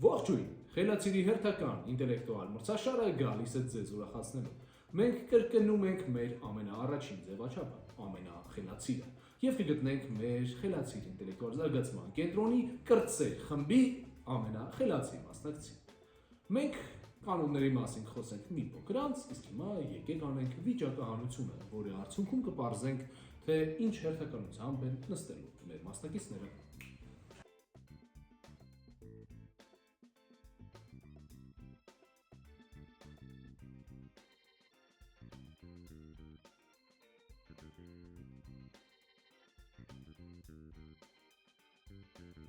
Ողջույն, խելացիրի հերթական ինտելեկտուալ մրցաշարը գալիս է ձեզ ուրախացնելու։ Մենք կրկնում ենք մեր ամենաառաջին ձևաչափը, ամենախելացիրը, եւ կգտնենք մեր խելացիր ինտելեկտուալ զարգացման կենտրոնի կրտսեր խմբի ամենախելացի մասնակցին։ Մենք կանոնների մասին խոսենք մի փոքր անց, իսկ հիմա եկեք անենք վիճակահանությունը, որի արդյունքում կպարզենք, թե ինչ հերթականությամբ են նստելու մեր մասնակիցները։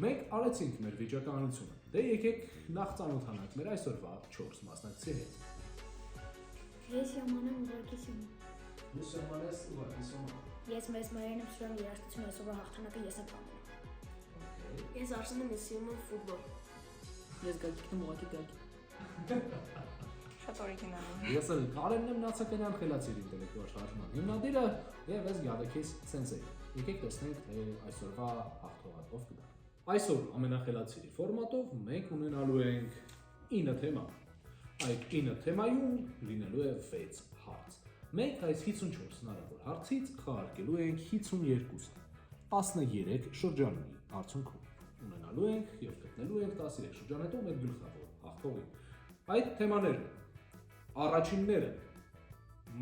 Մենք արեցինք մեր վիճակահանությունը, դե եկեք նախ ծանոթանանք մեր այսօրվա 4 մասնակցի հետ։ Ես Յաման եմ ուղղակի Սյոմա։ Ես Յաման ես ուղղակի Սյոմա։ Ես մեծ Մարիան եմ սրան երաժշտություն այսօրվա հաղթանակը ես եմ պահում։ Ես Արսեն եմ, ես սիրում եմ ֆուտբոլ։ Ես Գագիկն եմ ուղղակի Գագիկ։ Շատ օրիգինալ եմ։ Ես էլ Կարենն եմ Նացականյան խելացիր ինտելեկտուալ շարժման հիմնադիրը եւ ես Գյադեքիս սենսեյ։ Եկեք տեսնենք, թե այսօրվա հաղթողը ով կդառնա։ Այսօր ամենախելացիրի ֆորմատով մենք ունենալու ենք 9 թեմա։ Այդ 9 թեմայում լինելու է 6 հարց։ Մենք այս 54 հնարավոր հարցից քահարկելու ենք 52-ը 13 շրջանների արդյունքում։ Ունենալու ենք եւ գտնելու ենք 13 շրջան հետո մեր գլխավոր հաղթողին։ Այդ թեմաները առաջինները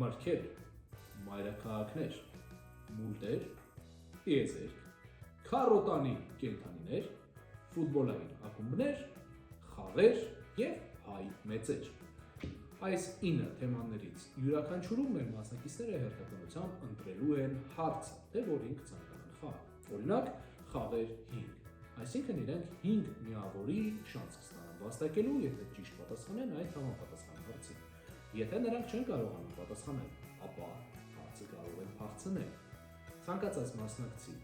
մրգեր, մայրաքաղաքներ, մուլտեր, տիեզերք, քարոտանի կենդանիներ, ֆուտբոլային ակումբներ, խաղեր եւ հայ մեծեր։ Այս 9 թեմաներից յուրաքանչյուրում մեր մասնակիցները հերթականությամբ ընտրելու են հարցը, թե որին կցանկանան խաղ։ Օրինակ, խաղեր 5։ Այսինքն իրենք 5 միավորի շանս կստանան վաստակելու, եթե ճիշտ պատասխանեն այդ համապատասխան հարցին։ Եթե նրանք չեն կարողանում պատասխանել, ապա հարցը կարող են փախցնել։ Ցանկացած մասնակցի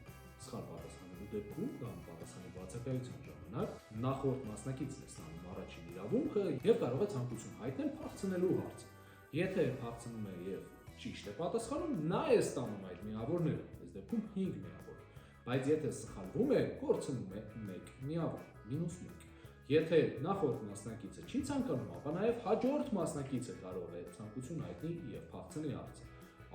սխալ պատասխանելու դեպքում կամ պատասխանի բացակայության ժամանակ նախորդ մասնակիցն է ստանում առաջին իրավունքը եւ կարող է ցանկություն հայտնել փախցնելու հարցը։ Եթե փախցնում է եւ ճիշտ է պատասխանում, նա է ստանում այդ միավորները, այս դեպքում 5 միավոր։ Բայց եթե սխալվում է, կորցնում է 1 միավոր, -1։ Եթե նախորդ մասնակիցը չի ցանկանում, ապա նաեւ հաջորդ մասնակիցը կարող է ցանկություն հայտնի եւ փախցնի հարցը։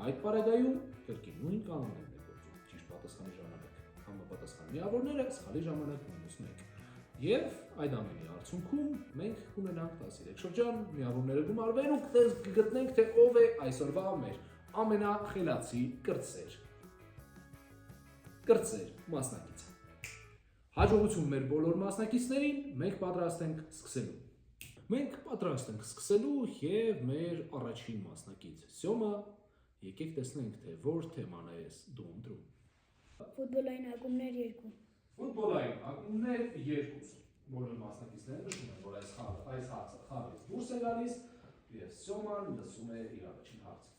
Այդ պարագայում կրկին նույն կանոններն է գործում։ Ճիշտ պատասխանի ժամանակ համապատասխան միավորները, սխալի ժամանակ -1։ Եվ այդ ամենի արդյունքում մենք կունենանք 13 շրջան, միավորները գումարվեն ու կգտնենք, թե ով է այսօրվա մեր ամենախելացի կրտսեր մասնակիցը։ Հաջողություն մեր բոլոր մասնակիցներին, մենք պատրաստ ենք սկսելու։ Մենք պատրաստ ենք սկսելու եւ մեր առաջին մասնակից Սյոմա, եկեք տեսնենք, թե որ թեման է դու ընտրում։ Ֆուտբոլային ակումբներ 2։ Ֆուտբոլային ակումբներ 2։ Բոլոր մասնակիցները նշում են, որ այս հարցը խաղից դուրս է գալիս եւ Սյոման լսում է իր առաջին հարցը։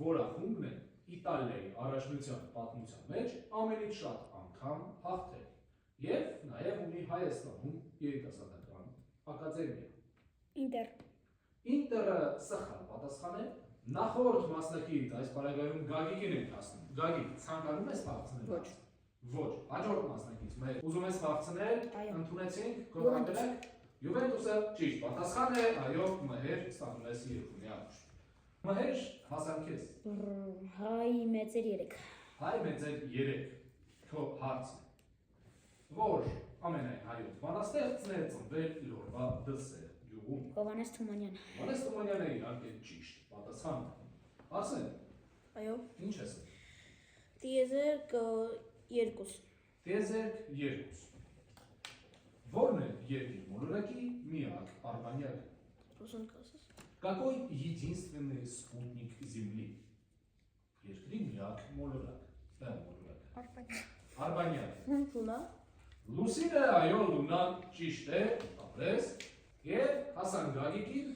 Որ ակումբն է Իտալիայի առաջնության պատմության մեջ ամենից շատ անգամ հաղթել եւ նաեւ ունի Հայաստանում երիտասարդական ակադեմիա։ Ինտեր։ Ինտերը սխալ պատասխան է։ Նախորդ մասնակից այս պարագայում Գագիկին ենք ասում։ Գագիկ, ցանկանում ես փախցնել։ Ոչ։ Ոչ, հաջորդ մասնակից մեր ուզում ես փախցնել, Այո։ ընդունեցինք, կողմնակել եք։ Յուվենտուսը ճիշտ պատասխան է, այո, Մհեր ստանում ես 2 միավոր։ Մհեր, հասանք ես։ Հայ մեծեր 3։ Հայ մեծեր 3։ Քո հարցը։ Որ ամենայն հայոց բանաստեղծն է ծնվել Լորվա դսեր յուղում։ Հովհաննես Թումանյան։ Հովհաննես Թումանյանը իհարկե ճիշտ պատասխան է։ Արսեն, Այո։ ինչ ես։ Տիեզերք 2։ Տիեզերք 2։ Որն է երկիր մոլորակի միակ արբանյակը։ Ռուսան կասես։ Какой единственный спутник Земли? Երկրի միակ մոլորակ։ Դա մոլորակ։ Արբանյակ։ Լունա։ Լուսինը, այո, Լունան ճիշտ է, ապրես։ Եվ հասան Գագիկին,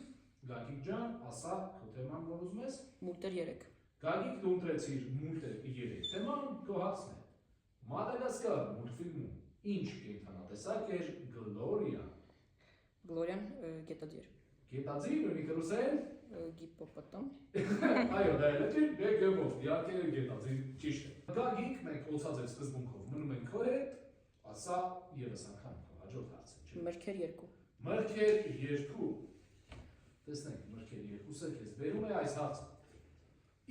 Գագիկ ջան, ասա քո թեման որ ուզում ես։ Մուլտեր 3։ Գագիկ դու ընտրեցիր մուլտեր 3 թեման, քո հարցն է։ Մադագասկար մուլտֆիլմում ինչ կենդանատեսակ էր Գլորիան։ Գլորիան գետաձիր։ Գետաձիր ունի կրուսեն։ Գիպոպոտամ։ Այո, դա էլ է, գեգեմով, իհարկե գետաձիր ճիշտ է։ Գագիկ մենք օցած է սկզբունքով, մնում ենք քո հետ, ասա եւս անգամ քո Հաջորդ հարցը, չէ։ Մրգեր 2։ Մրգեր 2։ Տեսնենք, մրգեր 2-ը քեզ բերում է այս հարցը։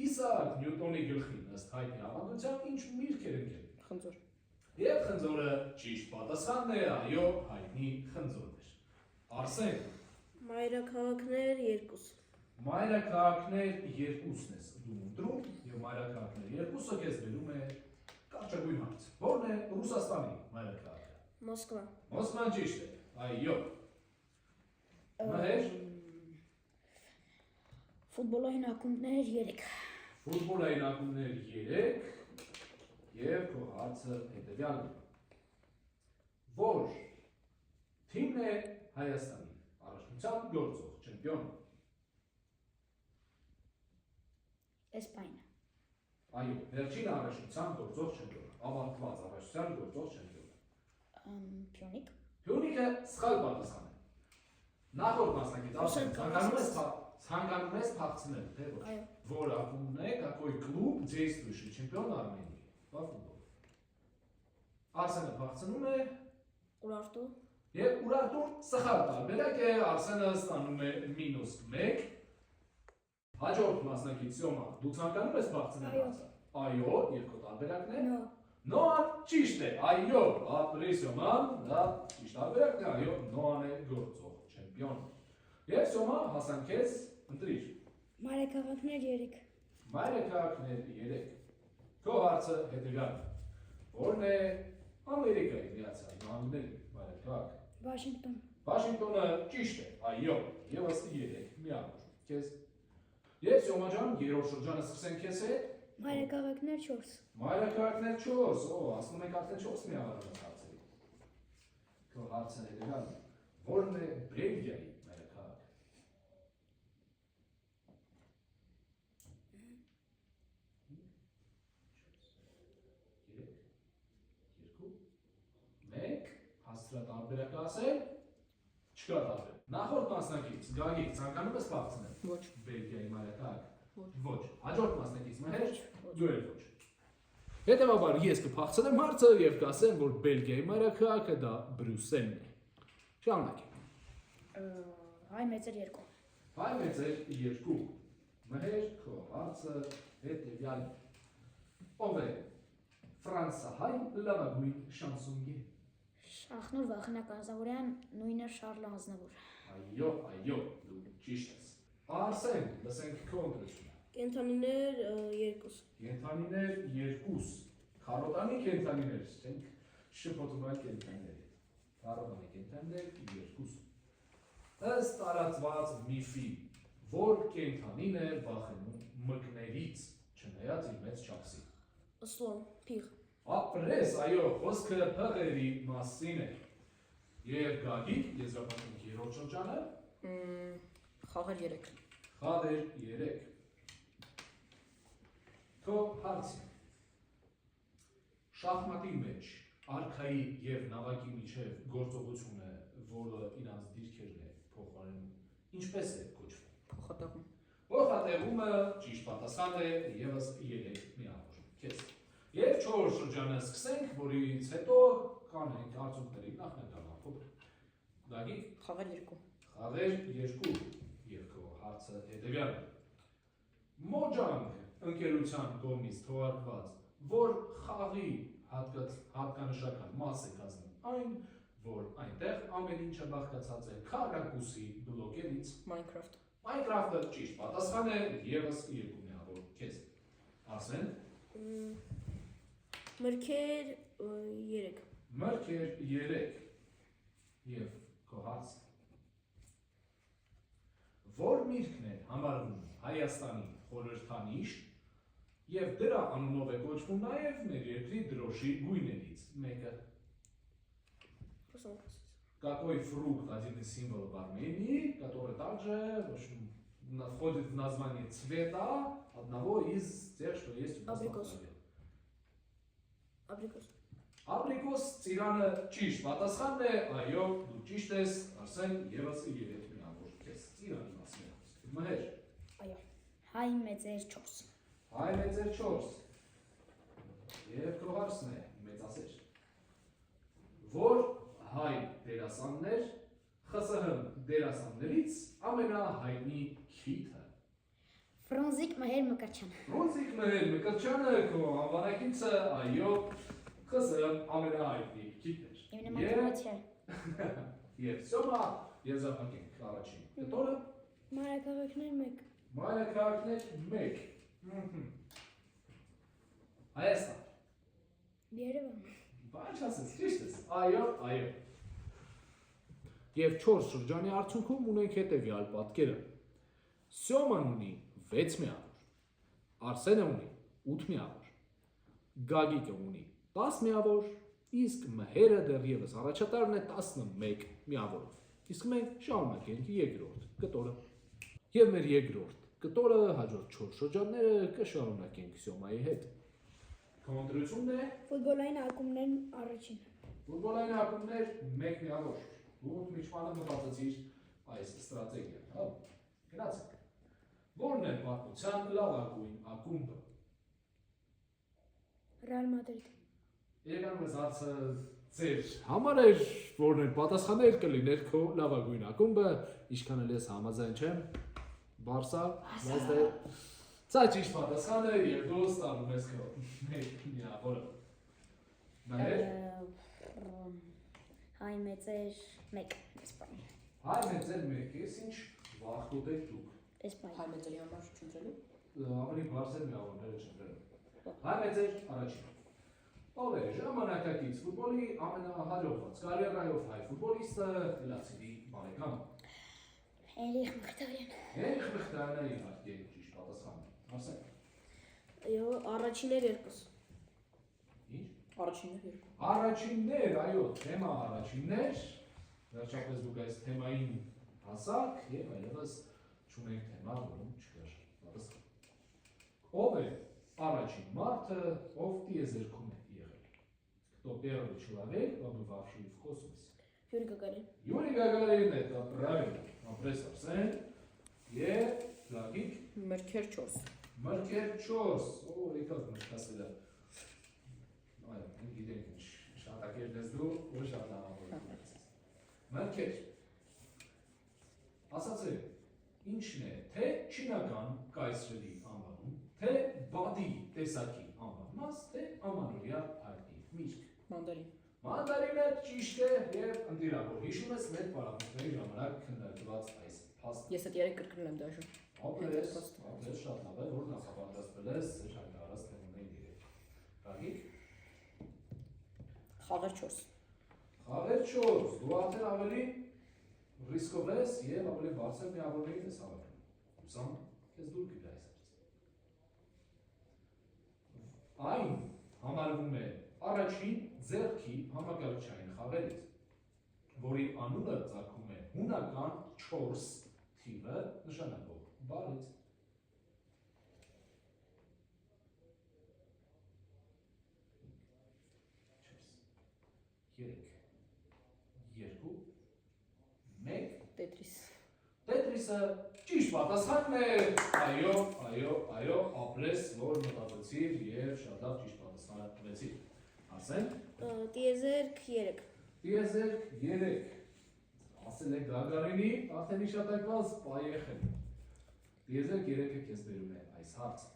Իսաակ Նյուտոնի գլխին ըստ հայտնի ավանդության ինչ միրգ էր ընկել։ Խնձոր։ Եվ խնձորը ճիշտ պատասխանն է, այո, հայտնի խնձորն էր։ Արսեն, Մայրաքաղաքներ 2։ մայրաքաղաքներ 2-ն ես դու ընտրում եւ մայրաքաղաքներ 2-ը քեզ բերում է կարճագույն հարց։ Որն է Ռուսաստանի մայրաքաղաքը։ Մոսկվա։ Մոսկվան ճիշտ է, այո։ Մհեր, Ֆուտբոլային ակումբներ 3։ ֆուտբոլային ակումբներ 3 եւ քո հարցը հետեւյալն է։ Որ թիմն է Հայաստանի առաջնության գործող չեմպիոնը։ Էսպանիա։ Այո, վերջին առաջնության գործող չեմպիոնը, ավարտված առաջնության գործող չեմպիոնը։ Փյունիկ։ Փյունիկը սխալ պատասխան է։ Նախորդ մասնակից ասեմ, ցանկանում ես փախցնել, թե ոչ։ Այո։ Որ ակումբն է, какой клуб действующий чемпион Армении по футболу։ Արսենը փախցնում է Ուրարտու։ եւ Ուրարտուն սխալ տարբերակ է, Արսենը ստանում է -1։ Հաջորդ մասնակից Սյոմա, դու ցանկանում ես փախցնել հարցը։ Այո, եւ քո տարբերակն է։ Նո։ Նոան ճիշտ է, այո, ապրի Սյոման, դա ճիշտ տարբերակն է, այո, Նոան է գործող չեմպիոն։ Եվ Սյոմա հասանք քեզ, ընտրիր։ Մայրաքաղաքներ 3։ Մայրաքաղաքներ 3։ Քո հարցը հետևյալն է։ Որն է Ամերիկայի Միացյալ Նահանգների մայրաքաղաքը։ Վաշինգտոն։ Վաշինգտոնը ճիշտ է, այո, եւս 3 միավոր։ Քեզ։ Եվ Սյոմա ջան, երրորդ շրջանը սկսենք քեզ հետ։ Մայրաքաղաքներ 4։ Մայրաքաղաքներ 4, ասում եք արդեն 4 միավոր հարցերի։ Քո հարցը հետևյալն է։ Որն է Բելգիայի մայրաքաղաքը։ Տարբերակ ասել, չկա տարբերակ։ Նախորդ մասնակից Գագիկ ցանկանում ես փախցնել։ Ոչ։ Բելգիայի մայրաքաղաքը։ Ոչ։ Ոչ։ Հաջորդ մասնակից Մհեր, դու էլ ոչ։ Հետևաբար ես կփախցնեմ հարցը եւ կասեմ, որ Բելգիայի մայրաքաղաքը դա Բրյուսելն է։ Շարունակենք։ Հայ մեծեր 2։ Հայ մեծեր 2։ Մհեր, քո հարցը հետևյալն է։ Ով է ֆրանսահայ լավագույն շանսոնյե։ Շախնուր Վախենակ Ազնավուրյան, նույնը Շարլ Ազնավուր։ Այո, այո, դու ճիշտ ես։ Արսեն, լսենք քո ընտրությունը։ Կենթանիներ 2։ Կենթանիներ 2։ Քարոտանի կենթանիներ, չենք շփոթման կենթանիներ։ Քարոտանի կենթանիներ 2։ Ըստ տարածված միֆի, որ կենթանին է վախենում մկներից, չնայած իր մեծ չափսի։ Սլոն, փիղ։ Ապրես, այո, խոսքը փղերի մասին է։ Եվ Գագիկ, եզրափակենք երրորդ շրջանը։ Խաղեր 3։ Խաղեր 3։ Քո հարցը։ Շախմատի մեջ արքայի եւ նավակի միջև գործողությունը, որը իրանց դիրքերն է փոխարինում, ինչպես է կոչվում։ Փոխատեղում։ Փոխատեղումը ճիշտ պատասխան է եւս 3 միավոր։ Քեզ։ Եվ 4 շրջանը սկսենք, որից հետո կանենք արդյունքների նախնական փոփոխ։ Գագիկ, Խաղեր 2։ խաղեր 2 եւ քո հարցը հետեւյալն է։ Մոջանգ ընկերության կողմից թողարկված, որ խաղի հատկանշական մաս է կազմում այն, որ այնտեղ ամեն ինչը բաղկացած է քառակուսի բլոկերից։ Minecraft։ Minecraft-ը ճիշտ պատասխան է եւս 2 միավոր։ Քեզ։ Ասեն։ Մրգեր 3։ Մրգեր 3 եւ քո հարց։ Որ միրգն է համարվում Հայաստանի խորհրդանիշ եւ դրա անունով է կոչվում նաեւ մեր երկրի դրոշի գույներից մեկը։ Какой фрукт один из символов Армении, который также входит в название цвета одного из тех, что есть у нас на планете. Աբրիկոս։ Աբրիկոս ծիրանը ճիշտ պատասխանն է, այո, դու ճիշտ ես, Արսեն եւս 3 միավոր քեզ ծիրանի մասին։ Մհեր։ Այո։ Հայ մեծեր 4։ Հայ մեծեր 4։ Եվ քո հարցն է մեծասեր։ Որ հայ հայ դերասաններ, ԽՍՀՄ դերասաններից ամենահայտնի քիթը։ Ֆրանզիկ Մհեր Մկրտչյան։ Ֆրանզիկ Մհեր Մկրտչյանը քո անվանակիցը, այո, ԽՍՀՄ ամենահայտնի քիթն էր։ Իմ նամակացիա։ Եվ Սյոմա եզրափակենք առաջին կտորը։ Մայրաքաղաքներ 1։ Մայրաքաղաքներ 1։ Հայաստան։ Երևան։ Բաց ասես, ճիշտ ես։ Այո։ Եվ 4 շրջանի արդյունքում ունենք հետևյալ պատկերը։ Սյոման ունի 6 միավոր, Արսենը ունի 8 միավոր, Գագիկը ունի 10 միավոր, իսկ Մհերը դեռևս առաջատարն է 11 միավորով։ Իսկ մենք շարունակենք երկրորդ կտորը։ Եվ մեր երկրորդ կտորը հաջորդ 4 շրջանները կշարունակենք Սյոմայի հետ։ Կոնտրությունն է Ֆուտբոլային ակումբներ առաջին։ ֆուտբոլային ակումբներ 1 միավոր։ Դու միջմանը մտածեցիր այս ստրատեգիան, հա։ Գնացեք։ Որն է պատմության լավագույն ակումբը։ Ռեալ Մադրիդ։ Եկան մեզ հարցը ձեր համար էր, որն է պատասխանել կլիներ քո լավագույն ակումբը, ինչքան էլ ես համաձայն չեմ։ Բարսա, բայց դե սա ճիշտ պատասխանը է եւ դու ստանում ես քո միավորը։ Մհեր Հայ մեծեր 1 Իսպանիա։ Հայ մեծեր 1, ես ինչ վախտուտ եք դուք։ Իսպանիա։ Հայ մեծերի համար չընտրելու։ Ավելի բարձր միավորները չընտրել։ Հայ մեծեր առաջին։ Ով է ժամանակակից ֆուտբոլի ամենահաջողված կարիերայով հայ ֆուտբոլիստը լացիվի բարեկամ։ Հենրիխ Մխիթարյան։ Հենրիխ Մխիթարյանը իհարկե ճիշտ պատասխան։ Արսեն։ Այո, առաջիններ 2։ Ինչ։ Առաջիններ 2։ Առաջիններ, այո, թեմա առաջիններ։ Վերջապես դուք այս թեմային հասաք եւ այլևս չունենք թեմա, որում չկար պատասխան։ Ով է առաջին մարդը, ով տիեզերքում է եղել։ Кто первый человек, побывавший в космосе? Յուրի Գագարյան։ Юрий Гагарин, это правильно. Ապրես Արսեն։ Եվ Գագիկ Մրգեր 4։ Մրգեր 4։ Օ, եկավ մրգասել է։ Այո, գիտենք ինչ շատակերն ես դու, որ շատ լավավոր ես։ Մրգեր։ Ասացեք, ինչն է, թե չինական կայսրերի անվանում, թե բադի տեսակի անվանված, թե ամանորյա հայտնի միրգ։ Մանդարին։ Մանդարինը ճիշտ է եւ ընտիրավոր։ Հիշում ես մեր պարապմունքների ժամանակ քննարկված այս փաստը։ Ես այդ 3 կրկնել եմ դաշը։ Ապրես շատ լավ է, որ նախապատրաստվել ես ձեր հայտարարած թեմաների դիրք։ Գագիկ։ Խաղեր 4։ Խաղեր 4, դու արդեն ավելի ռիսկով ես եւ ավելի բարձր միավորներին ես հավաքում։ Ուսամ քեզ դուր գիտի այս հարցը։ Այն համարվում է առաջին ձեռքի համակարգչային խաղերից, որի անունը ծագում է հունական 4 թիվը նշանակող բառից։ 3, 2, 1 Տետրիս։ Տետրիսը ճիշտ պատասխանն է։ Այո, ապրես, որ մտածեցիր եւ շատ լավ ճիշտ պատասխանը տվեցիր։ Արսեն։ Տիեզերք 3։ Տիեզերք 3։ Ասել է Գագարինի, արդեն իշտակված պայեխել։ Տիեզերք 3-ը քեզ բերում է այս հարցը։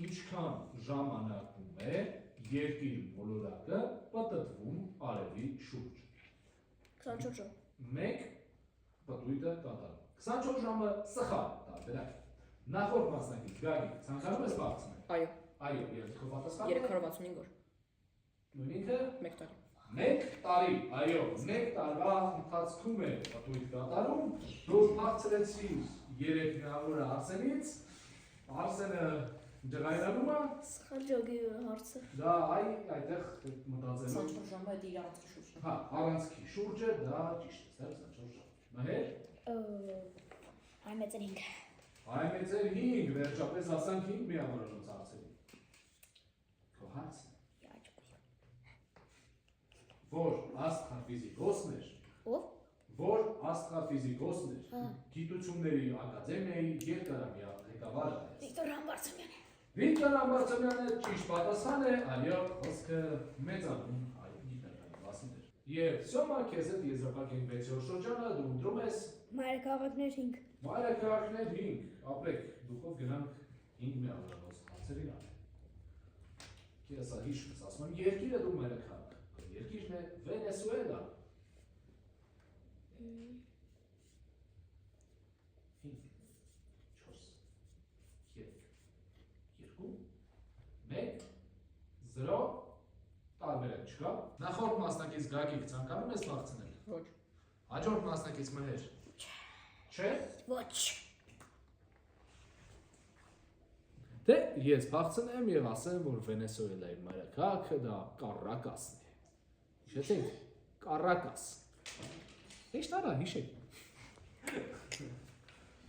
Ինչքան ժամանակում է երկիր մոլորակը պատտվում արևի շուրջ։ 24 ժամ։ 1 պատույտը կատարում։ 24 ժամը սխալ տարբերակ։ Նախորդ մասնակից Գագիկ, ցանկանում ես բարձրացնել։ Այո, եւ քո պատասխանը 365 օր։ նույնինքը 1 տարի։ 1 տարի, այո, 1 տարվա ընթացքում է պատույտ կատարում։ Դու բարձրացիր 3 միավորը Արսենից։ Արսենը ջղայնանում է։ Սխալ ջոգի հարցը։ Դա այդտեղ մտածելու։ 24 ժամը դա իր առանցքի շուրջն է։ Հա, առանցքի շուրջը դա ճիշտ է, 24 ժամ։ Մհեր Հայ մեծեր 5։ Հայ մեծեր 5, վերջապես ասանք 5 միավորոնց հարցերի։ Քո հարցը։ Որ աստղաֆիզիկոսն էր։ Ով։ Որ աստղաֆիզիկոսն էր։ Գիտությունների ակադեմիայի երկարամյա ղեկավարը։ Վիկտոր Համբարձումյան։ Վիկտոր Համբարձումյանը ճիշտ պատասխան է, այո, խոսքը մեծանում հայ գիտական մասն էր։ Եվ Սյոմա քեզ հետ եզրափակ ենք 6-րդ շրջանը, դու ընտրում ես Մայրաքաղաքներ 5։ մայրաքաղաքներ 5, ապրեք, դուքով գնանք 5 միավորված հարցերին անել։ Քեզ սա հիշում ես, ասում եմ երկիրը դու մայրաքաղաք, երկիրն է Վենեսուելա։ 5, 4, 2, 0 տարբերակ չկա։ Նախորդ մասնակից Գագիկ ցանկանում ես փախցնել։ Ոչ։ Հաջորդ մասնակից Մհեր։ Չէ։ Ոչ։ Դե ես փախցնեմ եւ ասեմ, որ Վենեսուելայի մայրաքաղաքը դա Կարակասն է։ Հիշեցեք, Կարակաս։ Ինչ տարա հիշեք։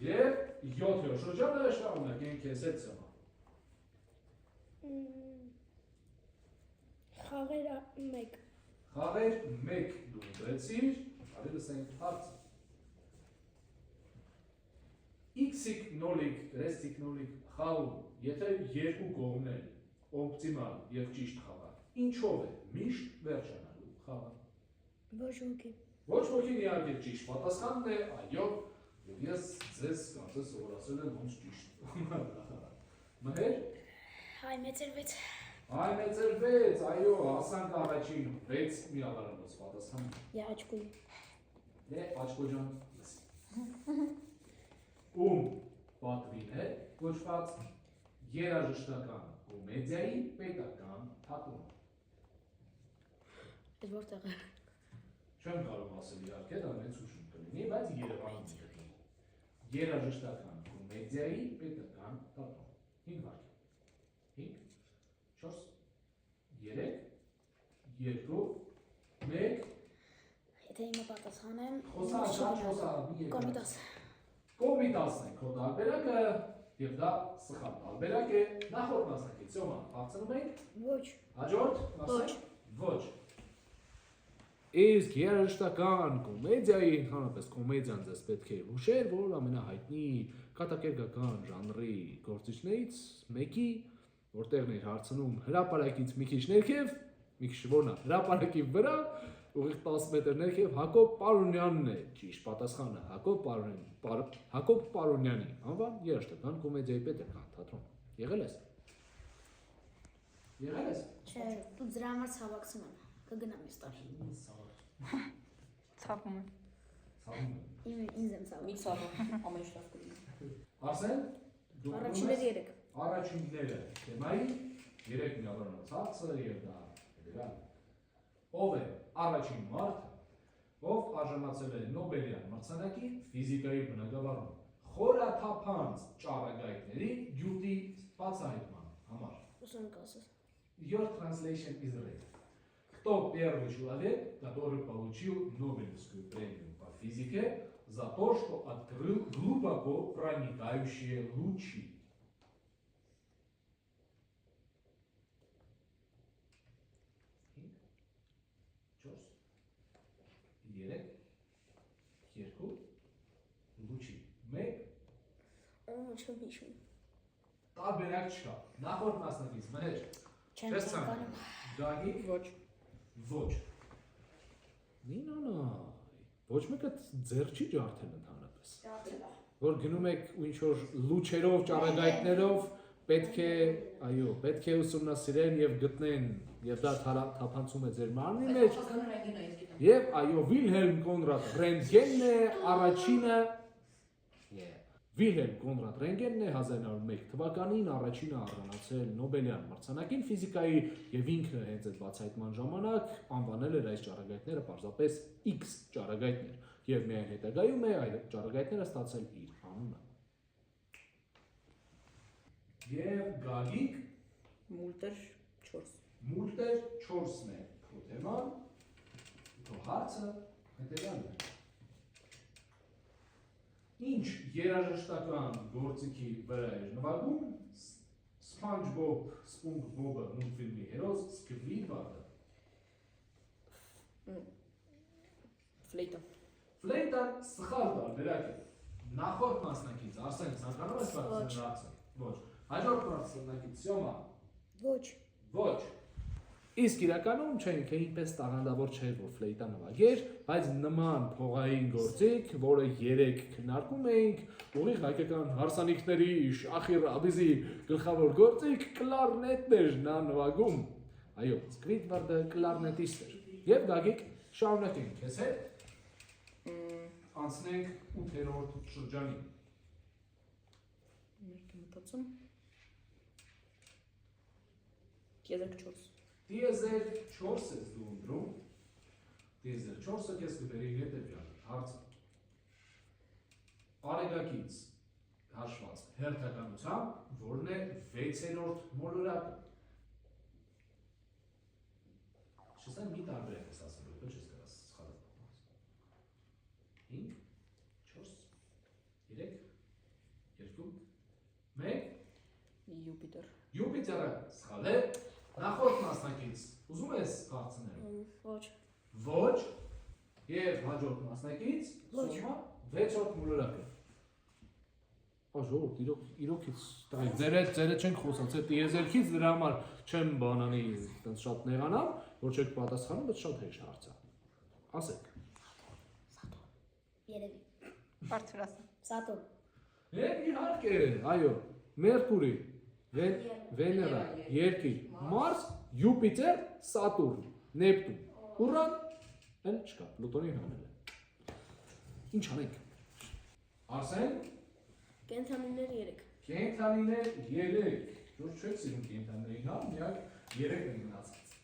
Եվ 7-րդ շրջանը շարունակենք քեզ հետ սա։ Խաղեր 1։ Խաղեր 1 դու ընտրեցիր, արի լսենք հարցը։ X-իկ նոլիկ, գրեստիկ նոլիկ խաղում, եթե երկու կողմներ օպտիմալ եւ ճիշտ խաղան, ինչով է միշտ վերջանալու խաղը։ Ոչ ոքի։ Ոչ ոքին իհարկե ճիշտ պատասխանն է, այո, եւ ես ձեզ կարծես սովորացրել եմ ոնց ճիշտ։ Մհեր Հայ մեծեր 6։ Այ մեծեր 6, այո, հասանք առաջին 6 միավորված պատասխան։ Աչքույ։ Դե աչքո ջան, ում պատվին է կոչված երաժշտական կոմեդիայի պետական թատրոնը։ Այդ որտեղ է։ Չեմ կարող ասել իհարկե, դա մեծ հուշում կլինի, բայց Երևանում է։ Երաժշտական կոմեդիայի պետական թատրոն։ 5 վայր։ 5 4 3 2 1 Եթե իմը պատասխանեմ, Կոմիտաս Կոմիտասն է քո տարբերակը եւ դա սխալ տարբերակ է։ Նախորդ մասնակից Սյոմա, փախցնում ենք։ Ոչ։ Հաջորդ մասը։ Ոչ։ Իսկ երաժշտական կոմեդիայի, ընդհանրապես կոմեդիան ձեզ պետք է հուշեր, որ ամենահայտնի կատակերգական ժանրի գործիչներից մեկի, որտեղն էր հարցնում հրապարակից մի քիչ ներքև, մի քիչ որնա, հրապարակի վրա, ուղիղ 10 մետր ներքև Հակոբ Պարոնյանն է ճիշտ պատասխանը, Հակոբ Պարոնյանի անվան երաժշտական կոմեդիայի պետական թատրոն։ Եղել ես։ Եղել ես։ Չէ, դու դրա համար ցավակցում եմ։ Կգնամ ես տար։ Ցավում եմ։ Ցավում եմ։ Ինձ եմ ցավում։ Մի ցավը ամեն ինչ լավ կլինի։ Արսեն, դու Առաջինները 3։ Առաջինները թեմայի 3 միավորված հարցը եւ դա դրա ով է առաջին մարդը, ով արժանացել է Նոբելյան մրցանակի ֆիզիկայի բնագավառում խորաթափանց ճառագայթների գյուտի բացահայտման համար։ Your translation is right. Кто первый человек, который получил Нобелевскую премию по физике за то, что открыл глубоко проникающие лучи? Լուչի, մեկ Չեմ հիշում։ տարբերակ չկա, նախորդ մասնակից Մհեր, Չեմ ցանկանում։ Գագիկ, ոչ, նինանա, ոչ մեկը ձեր չի ջարդել ընդհանրապես, որ գնում եք ու ինչ-որ լուչերով, ճառագայթներով, պետք է, այո, պետք է ուսումնասիրեն և գտնեն, և դա թափանցում է ձեր մարմնի մեջ, և այո, Վիլհելմ Կոնրադ Ռենտգենն է առաջինը, Վիլհելմ Կոնրադ Ռենտգենն է 1901 թվականին առաջինը արժանացել Նոբելյան մրցանակին ֆիզիկայի և ինքը հենց այդ բացահայտման ժամանակ անվանել էր այս ճառագայթները պարզապես X ճառագայթներ և միայն հետագայում է այդ ճառագայթները ստացել իր անունը։ Եվ Գագիկ Մուլտեր 4։ Մուլտեր 4-ն է քո թեման, քո հարցը հետևյալն է։ Ինչ երաժշտական գործիքի վրա էր նվագում SpongeBob SpongeBob-ը մուլտֆիլմի հերոս Սկվիդվարդը։ Ֆլեյտա։ Ֆլեյտան սխալ տարբերակ է։ Նախորդ մասնակից Արսեն ցանկանում ես պատասխանել հարցը։ Ոչ։ Հաջորդ մասնակից Սյոմա։ Ոչ։ Ոչ։ Իսկ իրականում չենք այնպես տաղանդավոր չէր, որ ֆլեյտա նվագեր, բայց նման փողային գործիք, որը 3 քննարկում էինք, ուղիղ հայկական հարսանիքների Շախիր Աբիզի գլխավոր գործիք կլարնետն էր նա նվագում։ Այո, Սկվիդվարդը կլարնետիստ էր։ Եվ Գագիկ շարունակենք քեզ հետ։ Անցնենք 8-րդ շրջանին։ Ներքի մտածում։ Տիեզերք 4։ Տիեզեր 4 ես դու ընտրում։ Տիեզեր 4-ը քեզ կբերի հետևյալ հարցը։ Արեգակից հաշված հերթականությամբ, որն է 6-րդ մոլորակը։ Շեսան մի տարբերակ ես ասել, ոչ ես կարաս սխալը։ 5, 4, 3, 2, 1, Յուպիտեր։ Յուպիտերը սխալ է, նախորդ մասնակից, ուզում ես քաղցնել։ Ոչ։ Ոչ, և հաջորդ մասնակից, Ոչ։ սոմա 6-րդ մոլորակը։ Ժողովուրդ, իրոքից տայք, ձերը չենք խոսած, այդ տիեզերքից դրա համար չեմ բանանի շատ նեղանամ, որ չեք պատասխանում, բայց շատ հեշտ հարց է։ Ասեք։ Երևի։ Բարձրացա։ Սատուրն։ Իհարկե, այո, Մերկուրի, Վեներա, Երկիր, Մարս, Յուպիտեր, Սատուրն, Նեպտուն, Ուրան, էլ չկա, Պլուտոնին հանել է։ Ինչ անենք։ Արսեն։ Կենթանիներ 3։ Կենթանիներ 3, որ չեք սիրում կենթանիներին, հա, միակ 3 են մնացած։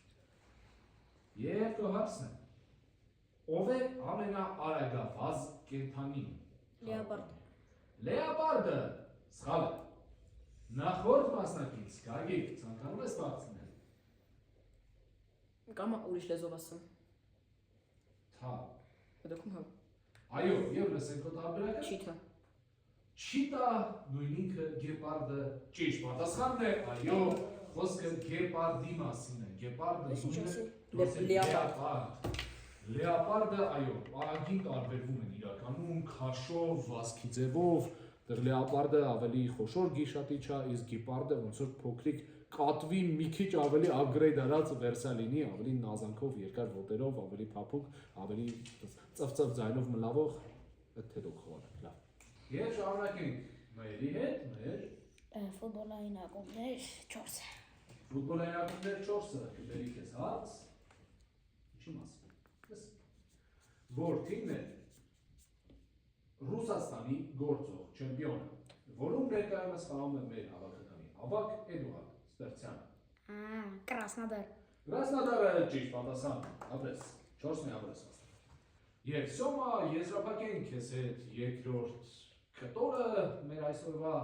Երկու հարցն է։ Ով է ամենաարագավազ կենթանին։ Լեոպարդ։ Լեոպարդը, սխալ է։ Նախորդ մասնակից, Գագիկ, ցանկանում ես բացնել։ Կամ ուրիշ լեզվով ասեմ։ Թա։ Դուքում հա։ Այո, եւ լսենք քո տարբերակը։ Չիթա։ Չիտա, նույն ինքը գեպարդը ճիշտ պատասխանն է, այո, խոսքը գեպարդի մասին է։ Գեպարդը Լեոպարդ։ Լեոպարդը, այո, ագին տարբերվում են իրականում քաշով, վազքի ձևով, դեռ լեոպարդը ավելի խոշոր գիշատիչ է, իսկ գեպարդը ոնց որ փոքրիկ կատվի մի քիչ ավելի upgrade արած վերսիա լինի, ավելի նազանքով, երկար ոտերով, ավելի փափուկ, ավելի ծվծվ ձայնով մլավող, այդ թե դուք խորը, լավ։ Եվ շարունակենք մերի հետ, մեր Ֆուտբոլային ակումբներ 4։ ֆուտբոլային ակումբներ 4-ը կբերի քեզ հարց։ Ինչի մասին։ Որ թիմն է Ռուսաստանի գործող չեմպիոնը, որում ներկայումս խաղում է մեր հավաքականի Ավակ Էդուարդ Ստերցյանը։ Կրասնոդար։ Կրասնոդարը ճիշտ պատասխան, ապրես, 4-ն է ապրես ասել։ Եվ Սոմա եզրափակենք քեզ հետ երկրորդ կտորը մեր այսօրվա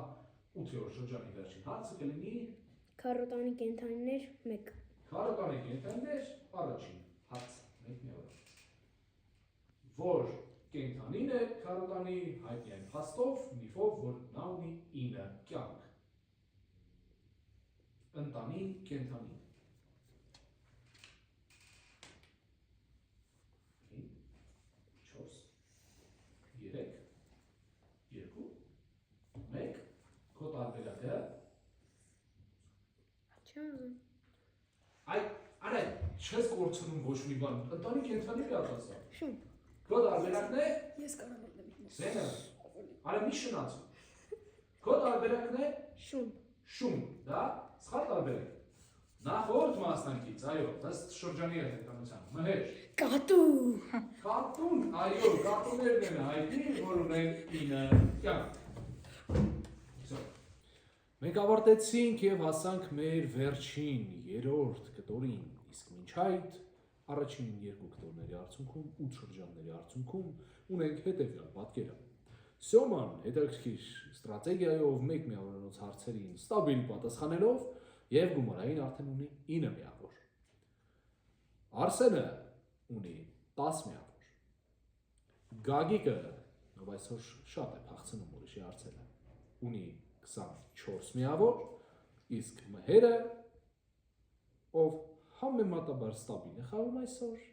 8-րդ շրջանի վերջին հարցը կլինի Քառոտանի կենթանիներ 1։ քառոտանի կենթանիներ առաջին հարցը, մեկ միավոր։ Որ կենթանին է քառոտանի հայտնի այն փաստով, միֆով, որ նա ունի 9 կյանք։ Ընտանի կենթանին։ 5, 4, 3, 2, 1, քո տարբերակը։ Չեմ ուզում։ Արա, չես կորցնում ոչ մի բան, ընտանի կենթանի է ասա։ Շուն։ Քո տարբերակն է։ Ես կարող եմ դեմ։ Վեները։ Արա մի շնացու։ Քո տարբերակն է Շուն։ շուն, դա սխալ տարբերակ։ Նախորդ մասնակից, այո, ըստ շրջանի հետևության, մհեր։ Կատու։ Կատուն, այո, կատուներն են հայտնի, որ ունեն 9 կյանք։ Մենք ավարտեցինք եւ հասանք մեր վերջին երրորդ կտորին, իսկ մինչ այդ առաջին երկու կտորների արդյունքում 8 շրջանների արդյունքում ունենք հետևյալ պատկերը։ Սոման հետաքրքիր ստրատեգիայով մեկ միավորանոց հարցերին ստաբիլ պատասխանելով եւ գումարային արդեն ունի 9 միավոր։ Արսենը ունի 10 միավոր։ Գագիկը, ով այսօր շատ է փախցնում ուրիշի հարցերը, ունի 24 միավոր, իսկ մհերը, ով համեմատաբար ստաբիլ է խաղում այսօր,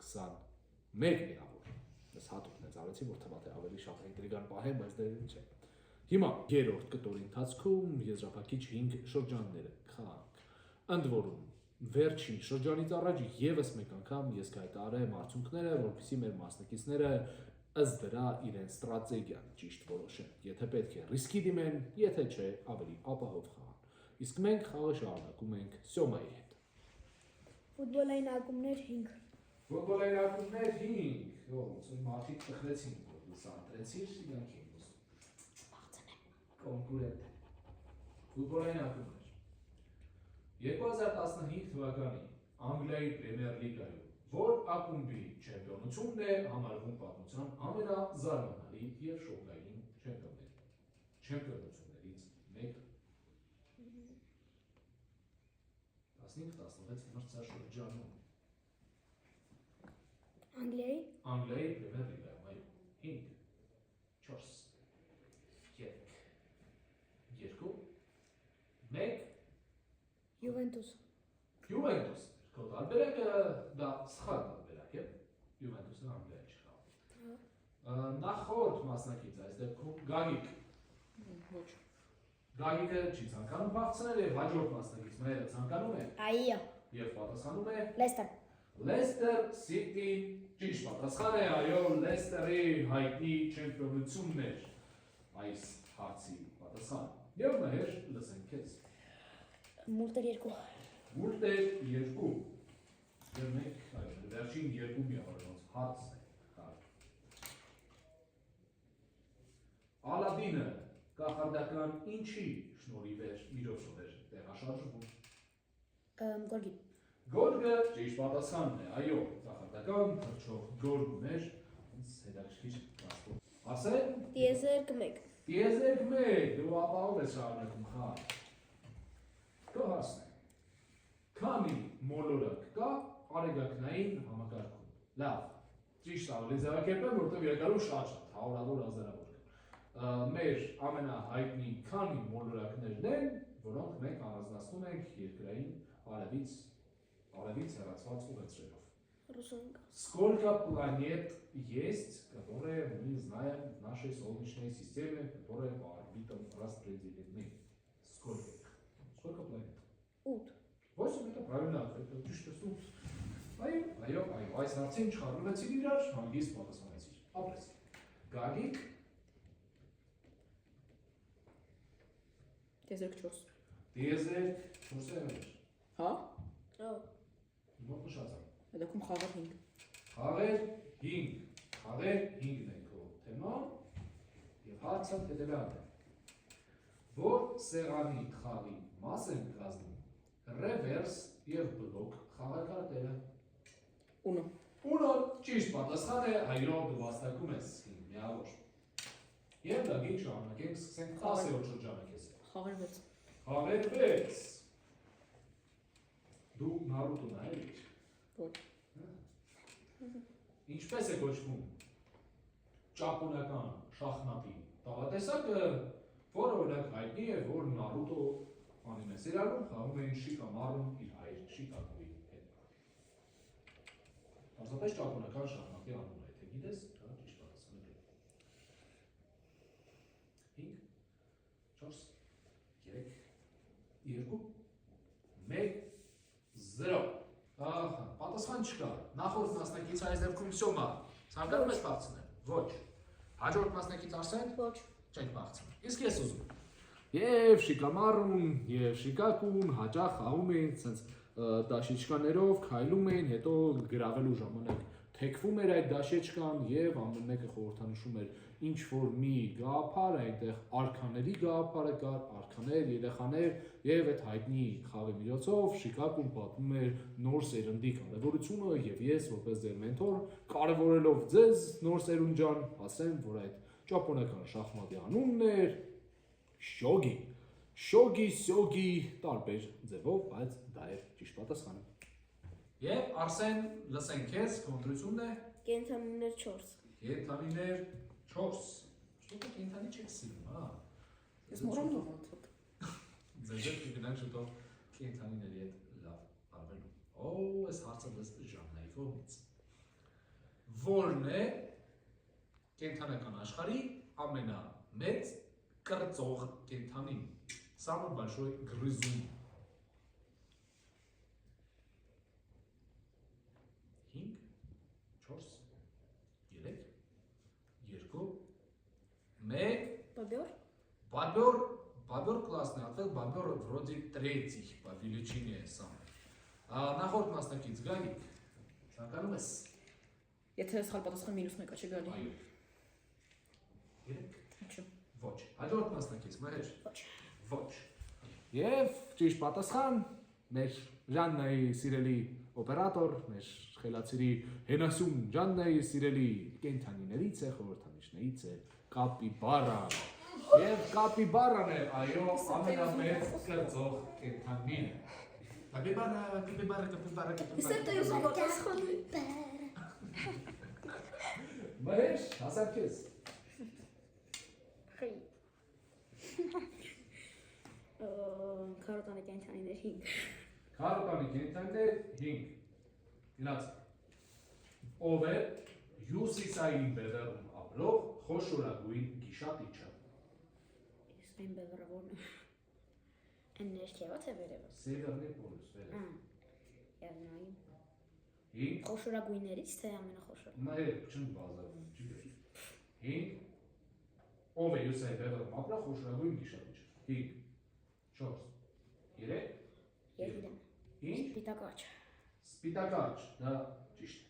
21 միավոր։ Ես հատուկ նեցարեցի, որ թվա թե ավելի շատ ինտրիգան պահեմ, բայց դե չէ։ Հիմա երրորդ կտորի ընթացքում եզրափակիչ 5 շրջանները խաղանք։ Ընդ որում վերջին շրջանից առաջ եւս մեկ անգամ ես կհայտարարեմ արդյունքները, որովհետեւ մեր մասնակիցները ըստ դրա իրենց ստրատեգիան ճիշտ որոշեն։ Եթե պետք է ռիսկի դիմեն, եթե չէ, ավելի ապահով խաղան։ Իսկ մենք խաղը շարունակում ենք Սյոմայի հետ։ Ֆուտբոլային ակումբներ 5։ Ֆուտբոլային ակումբներ 5։ Ոնց մարդիկ տխրեցին, որ դու սա ընտրեցիր, իրանք են ուզում։ Կոնկուրենտ։ Ֆուտբոլային ակումբներ 2015 թվականի Անգլիայի Պրեմիեր լիգայում, որ ակումբի չեմպիոնությունն է համարվում պատմության ամենազարմանալի եւ շոկային չեմպիոնություններից մեկը։ 15-16 մրցաշրջանում Անգլիայի Անգլիայի Պրեմիեր լիգայում, այո, 5, 4, 3, 2, 1 Յուվենտուս։ Յուվենտուս, քո տարբերակը դա սխալ տարբերակ է, Յուվենտուսը Անգլիայի չխաղ։ Նախորդ մասնակից այս դեպքում Գագիկ։ Ոչ։ Գագիկը չի ցանկանում բացնել եւ հաջորդ մասնակից մերը ցանկանում է Այո։ եւ պատասխանում է Լեստեր։ Լեստեր Սիթի, ճիշտ պատասխան է, այո, Լեստերի հայտնի չեմպիոնությունն էր այս հարցի պատասխանը։ Եվ մեր լսենք քեզ։ Մուլտեր 2։ Մուլտեր 2։ Եվ մենք վերջին երկու միավորոնց հարցն է խաղ։ Ալադինը կախարդական ինչի շնորհիվ էր միջոցով էր տեղաշարժվում։ Գորգի։ Գորգը ճիշտ պատասխանն է, այո, կախարդական թռչող գորգ ուներ, հետաքրքիր տրանսպորտ։ Ասեն Տիեզերք 1։ Տիեզերք 1, դու ապահով ես շարունակում խաղ։ Քո հարցն է։ Քանի մոլորակ կա արեգակնային համակարգում։ Լավ, ճիշտ ավելի ձևակերպեմ, որտեղ իրականում շատ հարյուրավոր հազարավոր կան։ Մեր ամենահայտնի քանի մոլորակներն են, որոնք մենք առանձնացնում ենք երկրային արևից հեռացված ուղեծրերով։ Ռուսոնկա։ Сколько планет есть, которые мы знаем в нашей Солнечной системе, которые по орбитам распределены? Сколько их? Сколько планет? 8։ 8 это правильно ответ. Ճիշտ ես ու։ Այո, այս հարցին չխառնվեցիր իրար, հանգիստ պատասխանեցիր։ Ապրես։ Գագիկ Տիեզերք 4։ Տիեզերք 4 էր։ Հա։ Մոտ նշած է։ Դեպքում խաղեր 5։ Խաղեր 5։ Խաղեր 5-ն է քո թեման եւ հարցը հետեւյալն է։ Որ սեղանի խաղի մաս են կազմում ռևերս եւ բլոկ խաղակարգերը։ Ունո։ Ունո ճիշտ պատասխան է, այո, դու վաստակում ես միավոր։ Եվ դագի շարունակենք, սկսենք 10-րդ շրջանը քեզ։ Խաղեր 6։ Խաղեր 6։ Դու Նարուտո նայել ես։ Ոչ։ Ինչպես է կոչվում ճապոնական շախմատի տաղատեսակը, որը օրինակ հայտնի է, որ Նարուտո անիմե սերիալում խաղում էին Շիկամարուն իր հայր Շիկակուի հետ։ Պարզապես ճապոնական շախմատի անունը, եթե գիտես, դա ճիշտ պատասխանը է։ 5, 4, 3, 2, 1, 0 Պատասխան չկա, նախորդ մասնակից այս դեպքում Սյոմա, ցանկանում ես բացնել, ոչ, հաջորդ մասնակից Արսեն, Ոչ։ չենք բացնել, իսկ ես ուզում Եվ Շիկամարուն և Շիկակուն հաճախ խաղում էին սենց դաշիճկաներով, քայլում էին, հետո գրավելու ժամանակ թեքվում էր այդ դաշիճկան և ամեն մեկը խորհրդանշում էր ինչ-որ մի գաղափար, այնտեղ արքաների գաղափարը կար, արքաներ, երեխաներ և այդ հայտնի խաղի միջոցով Շիկակուն պատմում էր նոր սերնդի կարևորությունը և ես որպես ձեր մենթոր կարևորելով ձեզ նոր սերունդ ջան, ասեմ, որ այդ ճապոնական շախմատի անունն էր Շոգի, Սյոգի տարբեր ձևով, բայց դա էր ճիշտ պատասխանը։ Եվ Արսեն, լսենք քեզ, կոնտրությունն է Կենդանիներ 4։ Կենդանիներ 4։ Շուտով կենդանի չեք սիրում, հա։ Ես մոռանում եմ ոնց։ Ձեզ հետ կգնանք շուտով կենդանիների հետ լավ արվելու։ Օ, այս հարցը դες Ժաննայի կողմից։ Որն է կենդանական աշխարհի ամենամեծ կրծող կենդանին։ Самый большой грызун։ Բաբյոր կլասն է հատվել, բաբյորը վրոդի տրեցիք, բա վիլիչինի է սամ։ Նախորդ մասնակից Գագիկ, ցանկանում ես։ Եթե սխալ պատասխան -1 չի գալի։ Այո։ Երեք։ Ինչու։ Ոչ։ Հաջորդ մասնակից Մհեր։ Ոչ։ Ոչ։ Եվ ճիշտ պատասխան մեր Ժաննայի սիրելի օպերատոր, մեր խելացիրի հենասյուն Ժաննայի սիրելի կենթանիներից է, խորհրդանիշներից է կապիբարան։ Եվ կապիբարան է, այո, ամենամեծ կրծող կենթանին։ Կապիբարը։ Իսկ դու ուզում պատասխանի։ Մհեր, հասար քեզ։ Խի։ Քարտանի կենթանիներ 5։ Քարտանի կենթանիներ 5։ Գնաց։ Ով է հյուսիսային բևեռում ապրող խոշորագույն գիշատիչը։ Իսկ այն բևեռը որն է։ Այն ներքևա թե վերևը։ Սևեռնի պոլուս, վերև։ Եվ նայում։ 5 Խոշորագույններից թե ամենախոշորը։ Մհեր, չն բազարում, չի գերի։ 5 Ով է հյուսիսային բևեռում ապրող խոշորագույն գիշատիչը։ 5 4 3 Եվ իրեն։ 5 Սպիտակ աջ։ Սպիտակ աջ, դա ճիշտ է։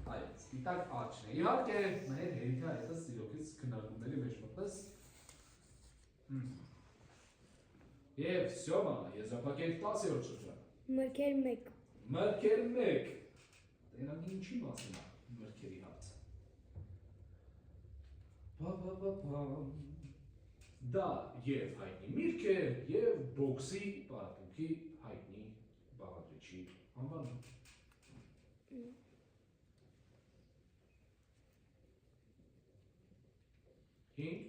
Այո, սպիտակ աջն է։ Իհարկե, մեր հերիքա հետը սիրոքից քննարկումների մեջ մտնես։ Եվ Սյոմա, եզրափակենք 10-րդ շրջան։ Մրգեր 1։ Մրգեր 1։ Դրանք ինչի մասին է մրգերի հարցը։ Դա եւ հայտնի միրգ է եւ բոքսի պարապմունքի հայտնի բաղադրիչի անվանում։ Հինգ,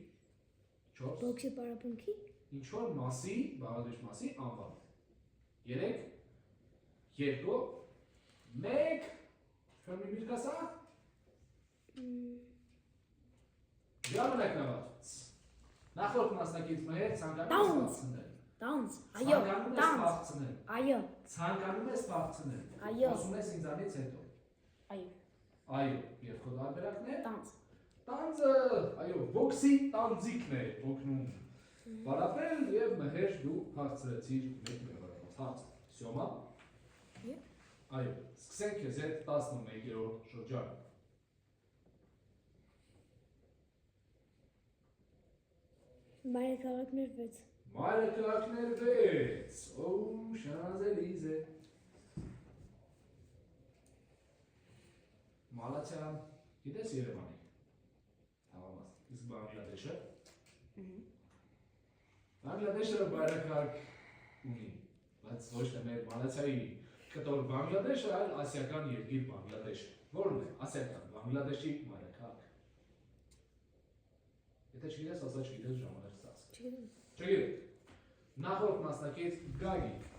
4 Բոքսի պարապմունքի։ ինչ որ մասի, բաղադրիչ մասի անվանում։ 3 2 1 Շոմի միրգ ասա։ Ժամանակ նավատուց։ Նախորդ մասնակից Մհեր ցանկանում ես բացնել։ Տանց, այո, տանց, այո, Ցանկանում ես բացնել։ Այո։ Ասում ես ինձանից հետո։ այո, Այո, եւ քո տարբերակն է։ տանց, Տանձը, այո, բոքսի տանձիկն է օգնում։ Բարապել եւ Մհեր դու հարցրեցիր մեկ մեղրամոս հարց։ Սյոմա։ Եվ։ Այո, սկսենք քեզ հետ 11-րդ շրջանը։ Մայրաքաղաքներ 6։ Մայրաքաղաքներ 6։ Օ, շանազելիզ է։ Մալաթյան, գիտես Երևանի։ Հավամաստ։ Իսկ Բանգլադեշը։ Բանգլադեշը մայրաքաղաք ունի, բայց ոչ թե մեր Մալաթիայի կտոր Բանգլադեշը, այլ ասիական երկիր Բանգլադեշը։ Որն է ասիական Բանգլադեշի մայրաքաղաք։ Եթե չգիտես, ասա չգիտես ժամանակ ստացք։ Չգիտեք։ Նախորդ մասնակից Գագիկ։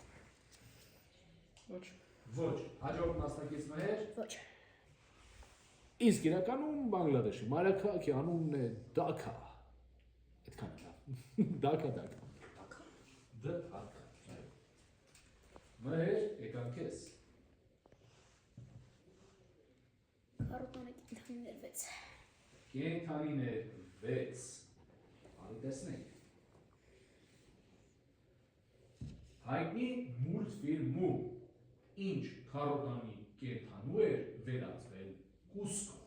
Ոչ։ Ոչ, հաջորդ մասնակից Մհեր։ Ոչ։ Իսկ իրականում Բանգլադեշի մայրաքաղաքի անունն է Դաքա։ Այդքան է լավ։ Դաքա։ Դաքա։ Այո։ Մհեր, եկան քեզ։ Քարտանի կենթանիներ 6։ Կենթանիներ 6։ Արի տեսնենք։ Հայտնի մուլտֆիլմում ինչ քարոտանի կենթանու էր վերածվել Կուսկո։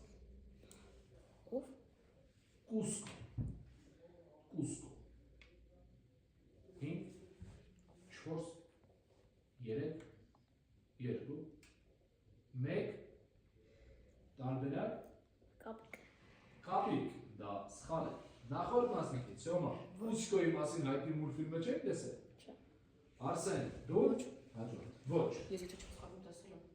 Ով։ Կուսկո։ 5 4 3 2 1 Տարբերակ Կապիկ։ Կապիկ, դա սխալ է։ Նախորդ մասնակից Սյոմա, Կուսկոյի մասին հայտնի մուլտֆիլմը չեք տեսել։ Չէ։ Արսեն, դու հաջորդ։ Ոչ։ Ես եթե չեմ սխալվում տեսել եմ։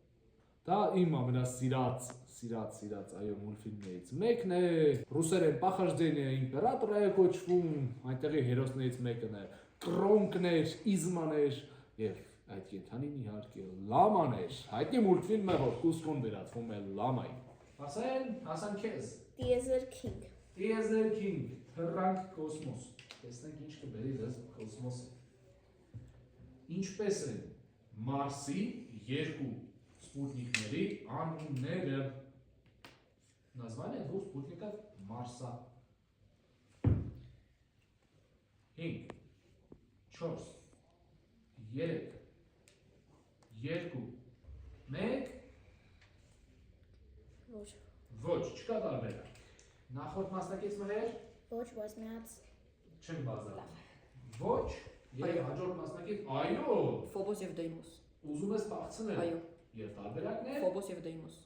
Դա իմ ամենասիրած, այո, մուլտֆիլմներից մեկն է։ Ռուսերեն Պախաժդենիա իմպերատորը է կոչվում, այնտեղի հերոսներից մեկն է Կրոնկներ, Իզմաներ եւ այդ կենթանին իհարկե Լաման էր։ Հայտնի մուլտֆիլմը, որ Կուսկոն վերածվում է Լամայի։ Ասեն, հասան քեզ։ Տիեզեր Քինգ։ Տիեզեր Քինգ, թռանք կոսմոս։ Տեսնենք ինչ կբերի ձեզ կոսմոսը։ Ինչպես են Մարսի երկու սպուտնիկների անունները։ Название двух спутников Марса. 5 4 3 2 1 Ոչ։ Ոչ, չկա տարբերակ։ Նախորդ մասնակից մհեր Ոչ, բայց մի հատ չեն բացառում։ Ոչ, եւ հաջորդ մասնակից այո, Ֆոբոս եւ Դեյմոս։ ուզում ես բացնել։ Այո, Եվ տարբերակն է Ֆոբոս եւ Դեյմոս։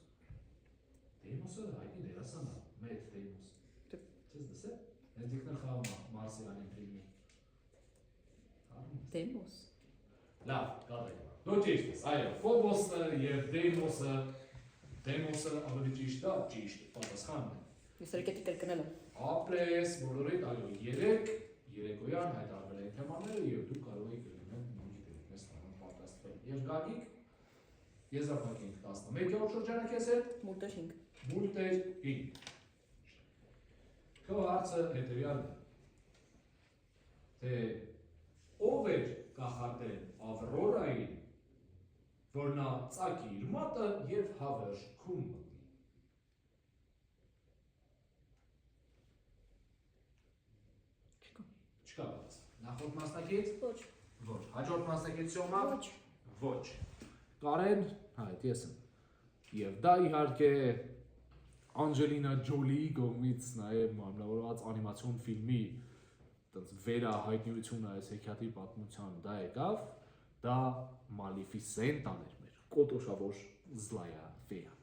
Դեյմոսը հայտնի դերասան է, մեծ Դեյմոս։ Դե- Չես դասել։ Ես դիքներ խաղում Մարսիանին ֆիլմի։ Դեյմոս։ Լավ, կատեք։ Դու ճիշտ ես, այո, Ֆոբոսը եւ Դեյմոսը ավելի ճիշտ է, ճիշտ, պատասխանն է։ Ես երկետի կրկնել եմ։ Ապրես, բոլորիդ, այո, 3 երեկոյան հայտարարվել են թեմաները եւ դու կարող եք գնել նույնիսկ մեզ տանը պատասխանել։ Եվ Գագիկ եզրափակենք 11-րդ շրջանը քեզ հետ, Մուլտեր 5։ մուլտեր 5։ Քո հարցը հետեւյալն է։ Թե ով էր կախարդել Ավրորային, որ նա ծակի իր մատը եւ հավերժ քուն մտնի։ Չկա բաց։ Նախորդ մասնակից ոչ։ ոչ, հաջորդ մասնակից Սյոմա Ոչ։ ոչ։ Կարեն, հա, ես եմ։ Եվ դա իհարկե Անջելինա Ջոլիի կողմից նաև մարմնավորված անիմացիոն ֆիլմի այդպես վերահայտնիությունը այս հեքիաթի պատմության դա եկավ, դա Մալիֆիսենտան էր մեր կոտոշավոր զլայա ֆեա։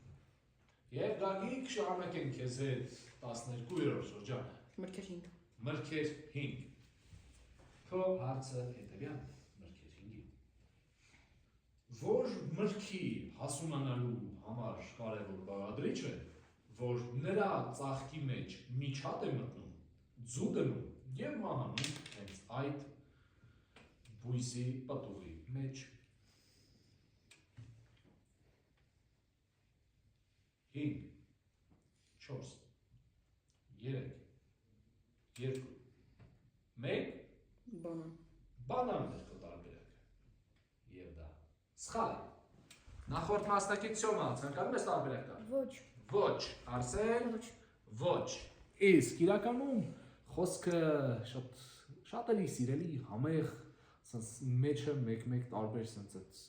Եվ Գագիկ շարունակենք քեզ հետ 12-րդ շրջանը։ Մրգեր 5։ Մրգեր 5։ Քո հարցը հետևյալն է, մրգեր 5-ի։ Որ մրգի հասունանալու համար կարևոր բաղադրիչ է, որ նրա ծաղկի մեջ միջատ է մտնում, ձու դնում եւ մահանում հենց այդ բույսի պտուղի մեջ։ 5 4 3 2 1 Բանան։ Բանանն էր քո տարբերակը։ Եվ դա սխալ է։ Նախորդ մասնակից Սյոմա, ցանկանում ես տարբերակ տալ։ Ոչ։ Ոչ, Արսեն, Ոչ։ ոչ։ Իսկ իրականում խոսքը շատ էլի սիրելի, համեղ, ասես մեջը մեկ-մեկ տարբեր sense այդ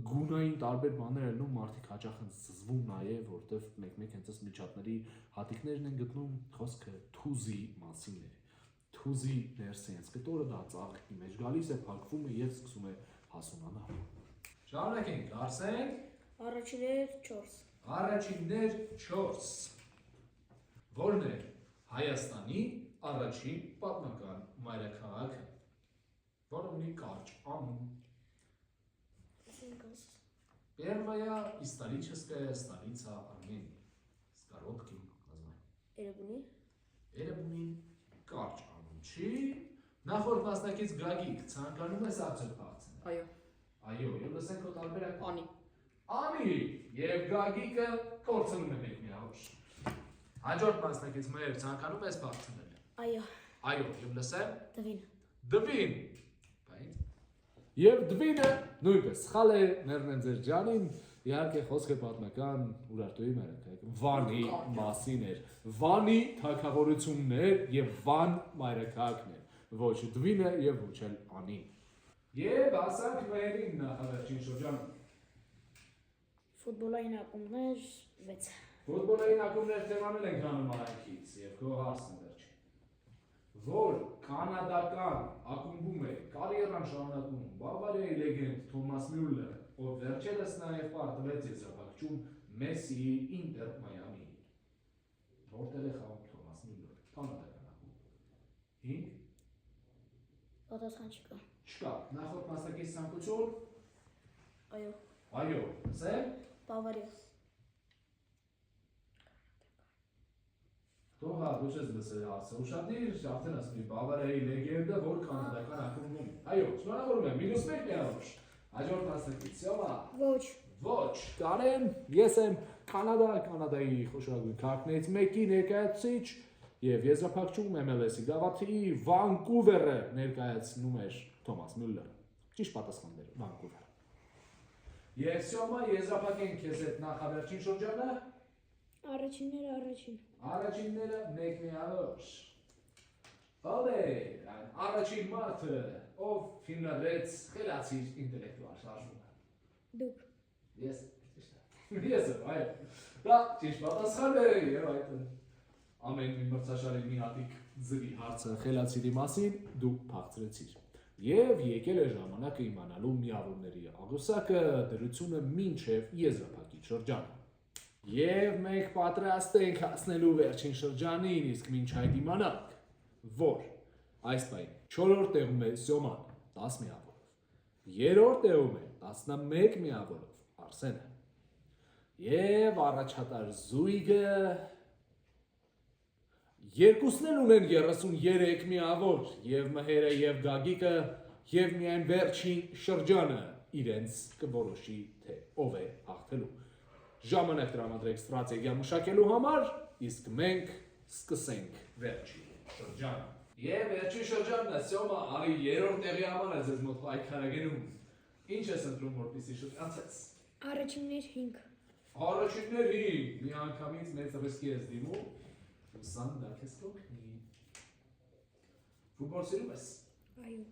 գունային տարբեր բաներ են լինում, մարդիկ հաճախ են զզվում նաև, որտեվ մեկ-մեկ հենց այս միջատների հատիկներն են գտնում, խոսքը թուզի մասին է։ Թուզի ներսենս կտորը դա ծաղկի մեջ գալիս է, փակվում է եւ սկսում է հասունանալ։ Շարունակենք, Արսեն։ Առաջիներ 4։ Առաջիններ 4։ Որն է Հայաստանի առաջին պատմական մայրաքաղաքը, որը ունի կարճ անուն։ Первая историческая столица Армении. Скоропки название. Էրեբունին կարճ անուն չի։ Նախորդ մասնակից Գագիկ ցանկանում ես արդյոք բացնել։ Այո։ Այո, եւ լսենք քո տարբերակ։ Անի։ Անի եւ Գագիկը կորցնում է մեկ միավոր։ Հաջորդ մասնակից մեր ցանկանում ես բացնել։ Այո։ Այո, եւ լսեմ։ Դվին։ Դվին։ Բայց եւ Դվինը նույնպես սխալ է Ներնեն ձեր ջանին, իհարկե խոսքը պատմական Ուրարտուի մայրաքաղաք Վանի մասին էր։ Վանի թագավորություններ եւ Վան մայրաքաղաքն էր, ոչ Դվինը եւ ոչ էլ Անին։ Եվ ասանք մերին նախավերջին շրջանում։ Ֆուտբոլային ակումբներ 6։ Ֆուտբոլային ակումբներ թեմանել ենք հանում արայքից եւ քո հարցն է վերջին։ Որ կանադական ակումբում է կարիերան շարունակում Բավարիայի լեգենդ Թոմաս Մյուլլերը, ով վերջերս նաև պարտվեց եզրափակում Մեսսիի Ինտեր Մայամի։ Որտեղ է խաղում Թոմաս Մյուլլերը, կանադական ակումբ։ 5 Պատասխան չկա։ Չկա։ Նախորդ մասնակից ցանկություն։ Այո։ Այո, ասել։ Բավարիա։ Դու հա ոչ ես լսել հարցը, ուշադիր, արդեն ասում եմ Բավարիայի լեգենդը, որ կանադական ակումբում է։ Այո, շնորհավորում եմ, -1 միավոր։ Հաջորդ մասնակից Սյոմա։ Ոչ։ Ոչ, Կարեն, ես եմ Կանադայի խոշորագույն քաղաքներից մեկի ներկայացուցիչ եւ եզրափակում MLS-ի գավաթի Վանկուվերը ներկայացնում էր Թոմաս Մյուլլերը։ Ճիշտ պատասխանն էր Վանկուվերը։ Եվ Սյոմա եզրափակենք քեզ այդ նախավերջին շրջանը։ Առաջինները առաջին։ Առաջինները մեկ միավոր։ Ալե, այն առաջին մարդը, ով հիմնադրեց խելացիր ինտելեկտուալ շարժումը։ Դուք։ Ես, ես եմ, այո։ Դա ճիշտ պատասխան է եւ այդ ամեն մի մրցաշարի մի հատիկ ձրի հարցը խելացիրի մասին դու փախցրեցիր։ Եվ եկել է ժամանակը իմանալու միավորների աղյուսակը դրությունը մինչև եզրափակիչ շրջանը։ Եվ մենք պատրաստ ենք հասնելու վերջին շրջանին, իսկ մինչ այդ իմանանք, որ այս պայն 4-րդ տեղում է Սյոման 10 միավորով, 3-րդ տեղում է 11 միավորով Արսենը, եւ առաջատար զույգը երկուսն էլ ունեն 33 միավոր, եւ Մհերը եւ Գագիկը, եւ միայն վերջին շրջանը իրենց կորոշի թե ով է հաղթելու։ Ժամանակ տրամադրեք ստրատեգիա մշակելու համար, իսկ մենք սկսենք վերջին շրջանը։ Եվ վերջին շրջանն է Սյոմա, արի 3-րդ տեղի համար է ձեզ մոտ պայքարագնում։ Ինչ ես ընտրում, որպեսզի շրջանցես։ Առաջիններ 5։ Առաջիններ 5, մի անգամից մեծ ռիսկի ես դիմում, ուսան դա քեզ կօգնի։ Ֆուտբոլ սիրում ես։ Այո։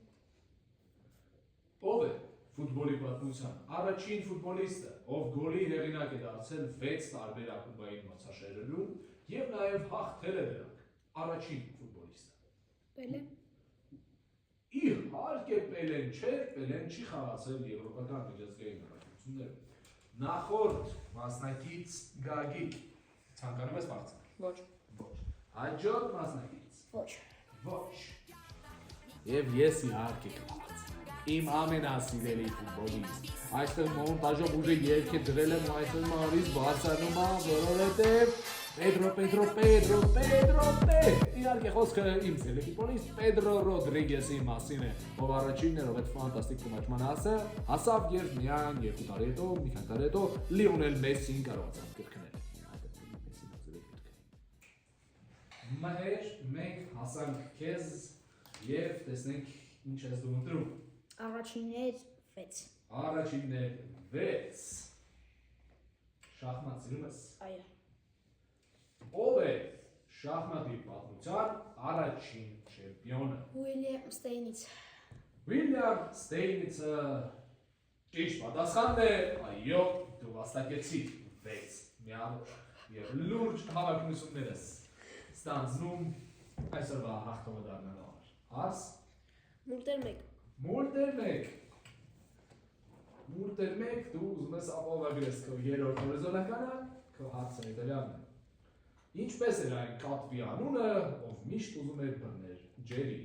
Ով է ֆուտբոլի պատմության առաջին ֆուտբոլիստը, ով գոլի հեղինակ է դարձել 6 տարբեր ակումբային մրցաշարերում եւ նաեւ հաղթել է դրանք։ Առաջին ֆուտբոլիստը։ Պելե։ Իհարկե Պելեն չէ, Պելեն չի խաղացել եվրոպական միջազգային առաջնություններում։ Նախորդ մասնակից Գագիկ, ցանկանում ես բարձր։ Ոչ։ Ոչ։ Հաջորդ մասնակից։ Ոչ։ Ոչ։ Եվ ես իհարկե կպահած։ Իմ ամենասիրելի ֆուտբոլիստ։ Այստեղ մոնտաժով ուժը երգ է դրել եմ այսօր մարից բարձրանում է, որովհետև Pedro, իհարկե խոսքը իմ սիրելի ֆուտբոլիստ Pedro Rodriguez-ի մասին է, ով առաջինն էր, ով այդ ֆանտաստիկ թիմաճման հասավ եւ միայն 2 տարի հետո, մի քանի տարի հետո Lionel Messi-ին կարողացավ կրկնել։ Մհեր, մենք հասանք քեզ եւ տեսնենք ինչ ես դու ընտրում։ Առաջիններ 6։ Առաջիններ 6։ Շախմատ սիրում ես։ Այո։ Ով է շախմատի պատմության առաջին չեմպիոնը։ Ուիլյամ Ստեյնից։ Ուիլյամ Ստեյնիցը ճիշտ պատասխանն է, այո, դու վաստակեցիր 6 միավոր եւ լուրջ հավակնություններ ես ստանձնում այսօրվա հաղթողը դառնալու համար։ Հարց Մուլտեր 1։ Մուլտեր 1 դու ուզում ես ապահովագրես քո 3-րդ հորիզոնականը, քո հարցը հետևյալն է։ Ինչպես էր այն կատվի անունը, ով միշտ ուզում էր բռներ Ջերի։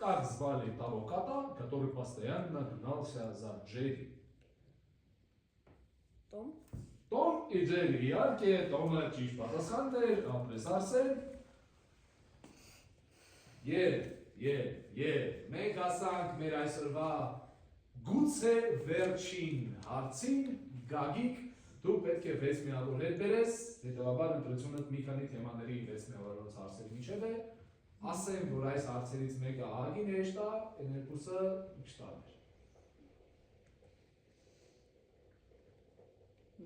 Как звали того кота, который постоянно гнался за Джерри? Տոմ։ Տոմ и Ջերի, իհարկե, Տոմը ճիշտ պատասխանն էր, ապրես Արսեն։ Եվ մենք հասանք մեր այսօրվա գուցե վերջին հարցին, Գագիկ, դու պետք է 6 միավոր հետ բերես, հետևաբար ընտրությունը մի քանի թեմաների 6 միավորից հարցերի միջև է, ասեմ, որ այս հարցերից մեկը ահագին հեշտ է, այն երկուսը ինչ տարբեր։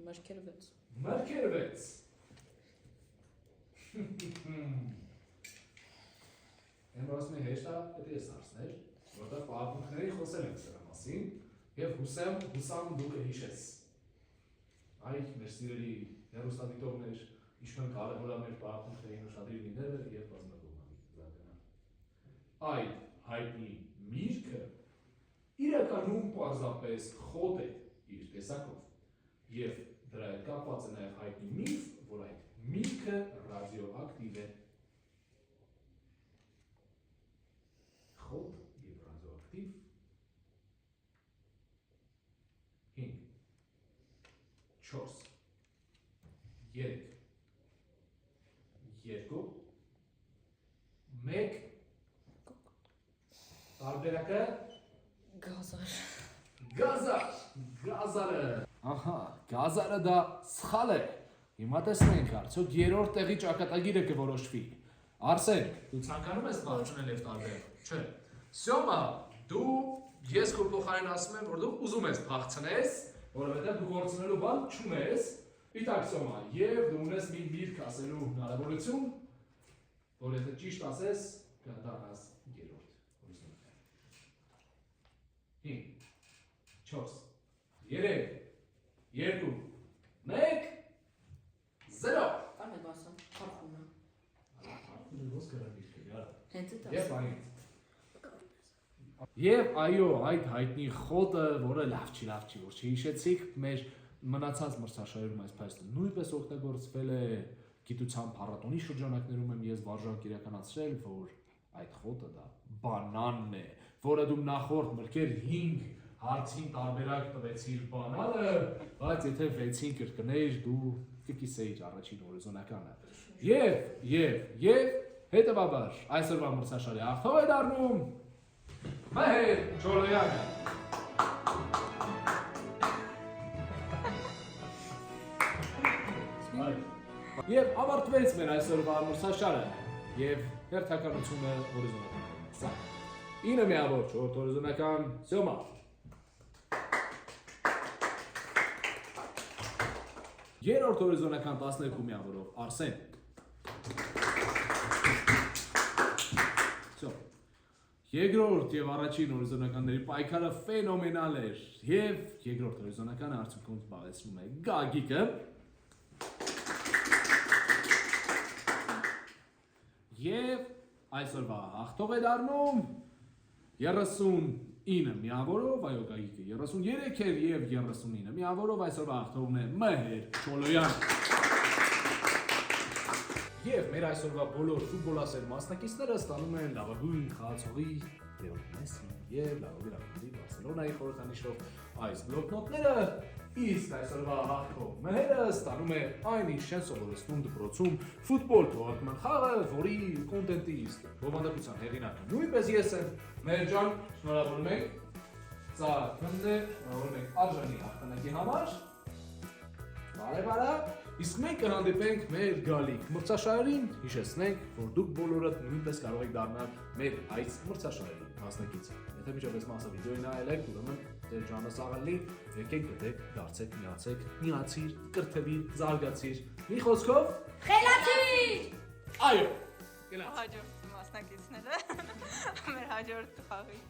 Մրգեր 6։ Մրգեր 6։ Եմ ասում է հեշտ է, պետք է ես հարցներ, որտեղ պահապանքների խոսել ենք սրա մասին, եւ հուսամ դու կհիշես։ Այ մեր սիրելի հեռուստադիտողներ, ինչքան կարևոր է մեր պահապանքներին ուշադրի լինելը եւ բազմակողմանի զարգանալը։ Այդ հայտնի միրգը իրականում պարզապես խոտ է իր տեսակով եւ դրա հետ կապված է նաեւ հայտնի միֆ, որ այդ միրգը ռադիոակտիվ է։ Խոտ եւ ռադիոակտիվ 5 4 3 2 1 Տարբերակը Գազարը։ Ահա, գազարը դա սխալ է։ Հիմա տեսնենք, արդյոք 3-րդ տեղի ճակատագիրը կորոշվի։ Արսեն, դու ցանկանում ես բացնել եւ տարբերակ։ Չէ։ Սյոմա, դու ես քո փոխարեն ասում եմ, որ դու ուզում ես փախցնես, որովհետև դու կորցնելու բան չունես։ Իտակ Սոմա, եւ դու ունես մի միտք ասելու հնարավորություն, որ եթե ճիշտ ասես, կդառնաս երրորդ հորիզոնական։ 5 4 3 2 1 0 Կան է բասան, խարխում է։ Արդյունը ոնց կրակիր կգա։ Հենց է Եվ տասը։ այն։ Եվ այո, այդ հայտնի խոտը, որը լավ չի, որ չհիշեցիք, մեր մնացած մրցաշարերում այս փաստը նույնպես օգտագործվել է գիտության փառատոնի շրջանակներում եմ ես վարժանք իրականացրել, որ այդ խոտը դա բանանն է, որը դու նախորդ մրգեր 5 հարցին տարբերակ տվեցիր բանանը, բայց եթե 6-ին կրկնեիր, դու կկիսեիր առաջին հորիզոնականը։ Եվ հետևաբար այսօրվա մրցաշարի հաղթող է դառնում Մեհեր Չոլոյանը։ Եվ ավարտվեց մեր այսօրվա մրցաշարը եւ հերթականությունը հորիզոնական է։ Սա 9 միավոր 4 հորիզոնական Սյոմա։ Երրորդ հորիզոնական 12 միավորով Արսեն։ Սո։ Երկրորդ եւ առաջին հորիզոնականների պայքարը ֆենոմենալ էր եւ երկրորդ հորիզոնականը արդյունքում զբաղեցնում է Գագիկը։ Եվ այսօրվա հաղթող է դառնում 39 միավորով, այո Գագիկը 33 էր եւ 39 միավորով այսօրվա հաղթողն է Մեհեր Չոլոյանը։ Եվ մեր այսօրվա բոլոր ֆուտբոլասեր մասնակիցները ստանում են լավագույն խաղացողի Լեոնել Մեսսի եւ լավագույն ակումբի Բարսելոնայի խորհրդանիշով այս բլոկնոտները, իսկ այսօրվա հաղթող Մեհերը ստանում է այն ինչ են սովորեցնում դպրոցում ֆուտբոլ թողարկման խաղը, որի կոնտենտի իսկ բովանդակության հեղինակը նույնպես ես եմ։ Մեհեր ջան, շնորհավորում ենք։ Սա քնն է, շնորհավորում ենք արժանի հաղթանակի համար։ Բարև, իսկ մենք կհանդիպենք մեր գալիք մրցաշարերին, հիշեցնենք, որ դուք բոլորը նույնպես կարող եք դառնալ մեր այս մրցաշարերի մասնակից։ Եթե միջավայր մասը վիդեոյի նայել եք, ուրեմն ձեր ժամը սաղալի, եկեք գտեք, դարձեք, միացիր, կրթվիր, զարգացիր։ Մի խոսքով, Խելացիր։ այո, գնաց։ Հաջորդ մասնակիցները մեր հաջորդ խաղի։